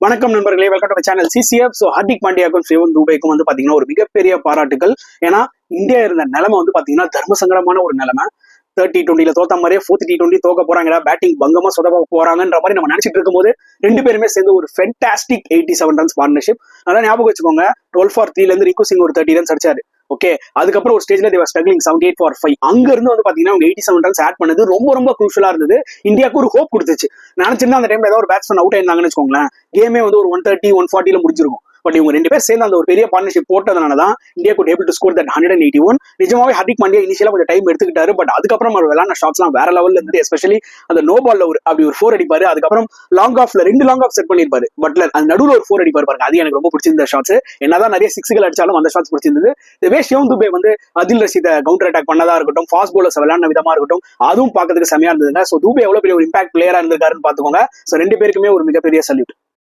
வணக்கம் நண்பர்களே, welcome to channel CCF. So Hardik பாண்டியாக்கும் சிவன் துபேக்கும் வந்து பாத்தீங்கன்னா ஒரு மிகப்பெரிய பாராட்டுகள். ஏன்னா இந்தியா இருந்த நிலைமை வந்து பாத்தீங்கன்னா தர்ம சங்கடமான ஒரு நிலைமை. 30-20 தோத்த மாதிரியே 40-20 தோக்க போறாங்கடா, பேட்டிங் பங்கமா சொதப்ப போறாங்கன்ற மாதிரி நம்ம நினைச்சிட்டு இருக்கும்போது ரெண்டு பேருமே சேர்ந்து ஒரு ஃபென்டாஸ்டிக் 87 ரன்ஸ் பார்ட்னர்ஷிப். அதெல்லாம் ஞாபகம் வச்சுக்கோங்க. 12 for 3 இருந்து ரிக்கு சிங் ஒரு 30 ரன்ஸ் அடிச்சாரு. ஓகே, அதுக்கப்புறம் ஒரு ஸ்டேஜ்ல தேவர் ஸ்ட்ரகிளிங் 78 for 5. அங்க இருந்து வந்து பாத்தீங்கன்னா அவங்க 87 ரன்ஸ் ஆட் பண்ணது ரொம்ப ரொம்ப குரூஷலா இருந்தது. இந்தியாவுக்கு ஒரு ஹோப் கொடுத்துச்சு. நினைச்சிருந்தா அந்த டைம்ல ஏதாவது ஒரு பேட்ஸ்மேன் அவுட் ஆயிருந்தாங்கன்னு வச்சுக்கோங்களேன், கேமே வந்து ஒரு 130-140 முடிஞ்சிருக்கும். பட் இவங்க ரெண்டு பேர் சேர்ந்து அந்த ஒரு பெரிய பார்ட்னர்ஷிப் போட்டதுனால தான் India could able to score that 181. நிஜமாவே ஹார்திக் பாண்டியா இனிஷியலா கொஞ்சம் டைம் எடுத்துக்கிட்டாரு. பட் அதுக்கப்புறம் அவர் விளையாட ஷாட்ஸ்லாம் வேற லெவல்ல இருந்தது. எஸ்பெஷலி அந்த நோ பால்ல அப்படி ஒரு 4 அடிப்பாரு. அதுக்கப்புறம் லாங் ஆஃப்ல 2 லாங் ஆஃப் செட் பண்ணிருப்பாரு பட்லர். அந்த நடுவில் ஒரு 4 அடிப்பாரு பாருங்க, அது எனக்கு ரொம்ப பிடிச்சிருந்த ஷாட்ஸ். என்னதான் நிறைய சிக்ஸ்கள் அடிச்சாலும் அந்த ஷாட்ஸ் பிடிச்சிருந்தது. இதுவே சிவன் துபே வந்து அதில் ரஷீத கவுண்டர் அட்டாக் பண்ணதா இருக்கட்டும், ஃபாஸ்ட் பவுலர்ஸ் விளையாடின விதமா இருக்கட்டும், அதுவும் பார்க்கறதுக்கு செமையா இருந்ததுங்க. ஸோ துபே எவ்வளவு பெரிய ஒரு இம்பாக்ட் பிளேயரா இருந்திருக்காருன்னு பாத்துக்கோங்க. ஸோ ரெண்டு பேருக்குமே ஒரு மிகப்பெரிய சல்யூட்.